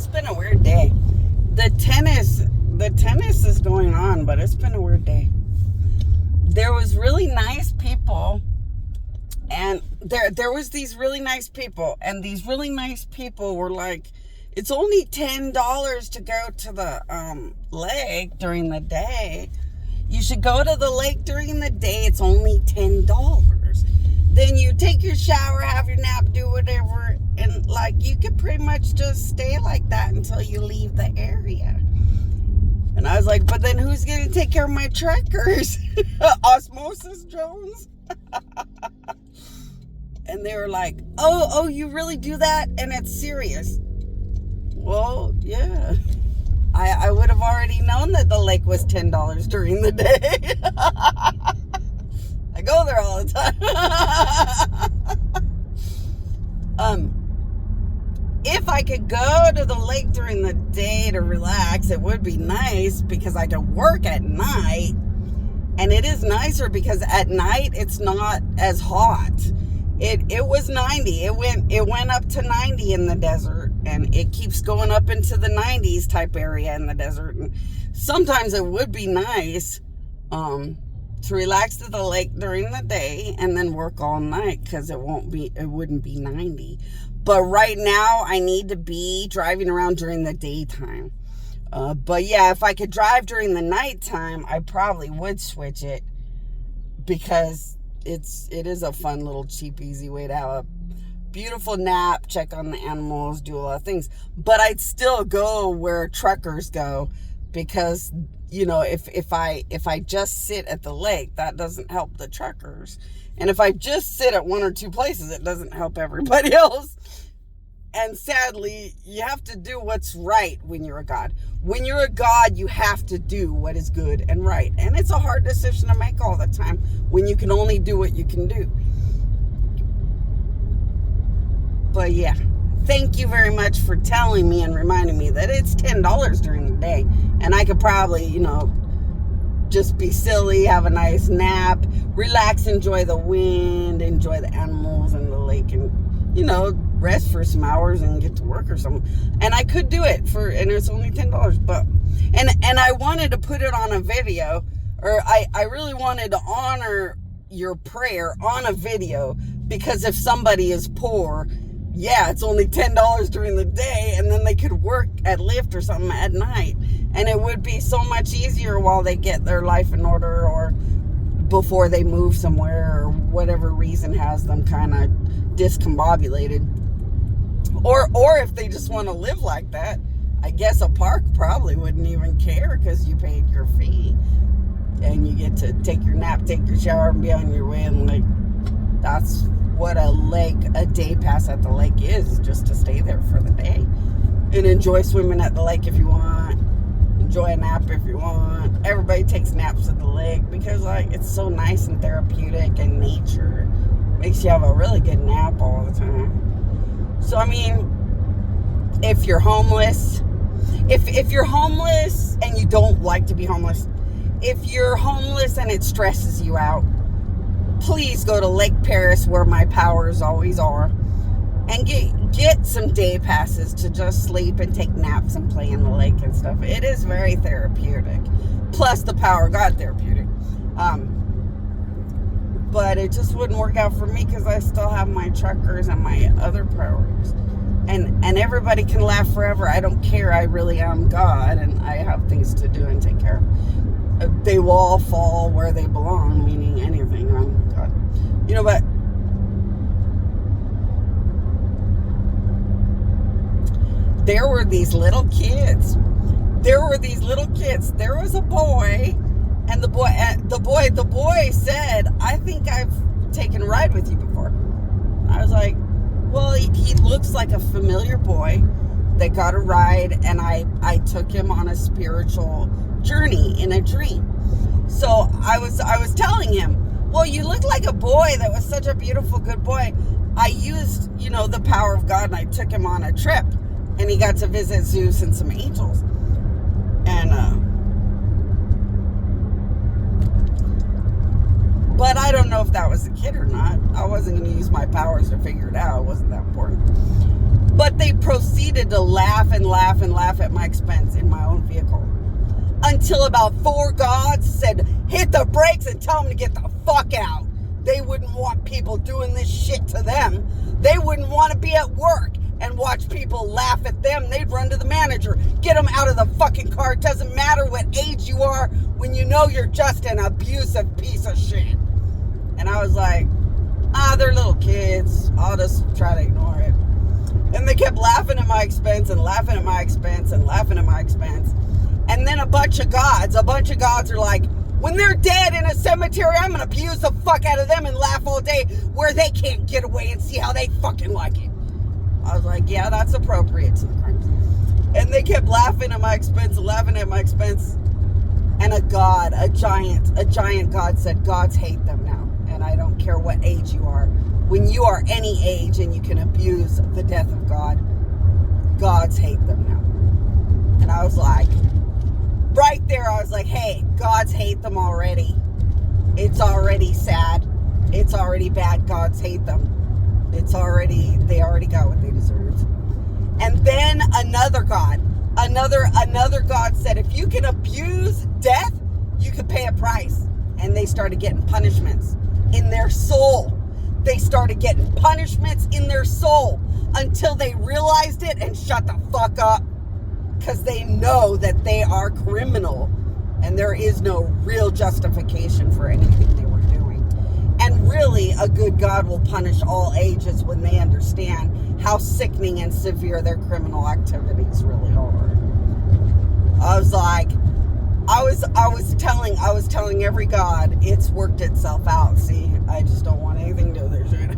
It's been a weird day. The tennis is going on, but it's been a weird day. There was really nice people, and there was these really nice people, and these really nice people were like, it's only $10 to go to the lake during the day. You should go to the lake during the day. It's only $10. Then you take your shower, have your nap, do whatever, and like you could pretty much just stay like that until you leave the area. And I was like, but then who's going to take care of my truckers? Osmosis drones? And they were like, oh, you really do that? And it's serious. Well, yeah. I would have already known that the lake was $10 during the day. I go there all the time. If I could go to the lake during the day to relax, it would be nice because I could work at night. And it is nicer because at night it's not as hot. It was 90. It went up to 90 in the desert, and it keeps going up into the 90s type area in the desert. And sometimes it would be nice to relax to the lake during the day and then work all night because it wouldn't be 90. But right now I need to be driving around during the daytime. But yeah, if I could drive during the nighttime, I probably would switch it because it is a fun little cheap, easy way to have a beautiful nap, check on the animals, do a lot of things. But I'd still go where truckers go because, you know, if I just sit at the lake, that doesn't help the truckers. And if I just sit at one or two places, it doesn't help everybody else. And sadly, you have to do what's right when you're a God. When you're a God, you have to do what is good and right. And it's a hard decision to make all the time when you can only do what you can do. But yeah, thank you very much for telling me and reminding me that it's $10 during the day. And I could probably, you know, just be silly, have a nice nap, relax, enjoy the wind, enjoy the animals and the lake, and, you know, rest for some hours and get to work or something. And I could do it and it's only $10. But and I wanted to put it on a video, or I really wanted to honor your prayer on a video, because if somebody is poor, yeah, it's only $10 during the day, and then they could work at Lyft or something at night, and it would be so much easier while they get their life in order, or before they move somewhere, or whatever reason has them kind of discombobulated. Or if they just want to live like that, I guess a park probably wouldn't even care because you paid your fee. And you get to take your nap, take your shower, and be on your way. And like, that's what a day pass at the lake is, just to stay there for the day. And enjoy swimming at the lake if you want. Enjoy a nap if you want. Everybody takes naps at the lake because like it's so nice and therapeutic, and nature makes you have a really good nap all the time. So, I mean, if you're homeless, if you're homeless and you don't like to be homeless, if you're homeless and it stresses you out, please go to Lake Paris, where my powers always are, and get some day passes to just sleep and take naps and play in the lake and stuff. It is very therapeutic. Plus the power of God therapeutic. But it just wouldn't work out for me because I still have my truckers and my other priorities. And everybody can laugh forever. I don't care. I really am God, and I have things to do and take care of. They will all fall where they belong, meaning anything. I'm God. You know, but there were these little kids. There was a boy. And the boy said, I think I've taken a ride with you before. I was like, well, he looks like a familiar boy that got a ride, and I took him on a spiritual journey in a dream. So I was telling him, well, you look like a boy that was such a beautiful, good boy. I used, you know, the power of God, and I took him on a trip, and he got to visit Zeus and some angels. And, but I don't know if that was a kid or not. I wasn't going to use my powers to figure it out. It wasn't that important. But But they proceeded to laugh and laugh and laugh at my expense in my own vehicle. Until about 4 gods said, hit the brakes and tell them to get the fuck out. They wouldn't want people doing this shit to them. They wouldn't want to be at work and watch people laugh at them. They'd run to the manager. Get them out of the fucking car. It doesn't matter what age you are when you know you're just an abusive piece of shit. And I was like, they're little kids. I'll just try to ignore it. And they kept laughing at my expense and laughing at my expense and laughing at my expense. And then a bunch of gods are like, when they're dead in a cemetery, I'm going to abuse the fuck out of them and laugh all day where they can't get away and see how they fucking like it. I was like, yeah, that's appropriate to the crimes. And they kept laughing at my expense, laughing at my expense. And a giant God said, gods hate them now. And I don't care what age you are. When you are any age and you can abuse the death of God, gods hate them now. And I was like, right there, I was like, hey, gods hate them already. It's already sad. It's already bad. Gods hate them. They already got what they deserved. And then another God said, if you can abuse death, you can pay a price. And they started getting punishments in their soul. They started getting punishments in their soul until they realized it and shut the fuck up. Because they know that they are criminal and there is no real justification for anything they were doing. And really, a good God will punish all ages when they understand how sickening and severe their criminal activities really are. I was like, I was telling every God, it's worked itself out. See, I just don't want anything to do with their shit.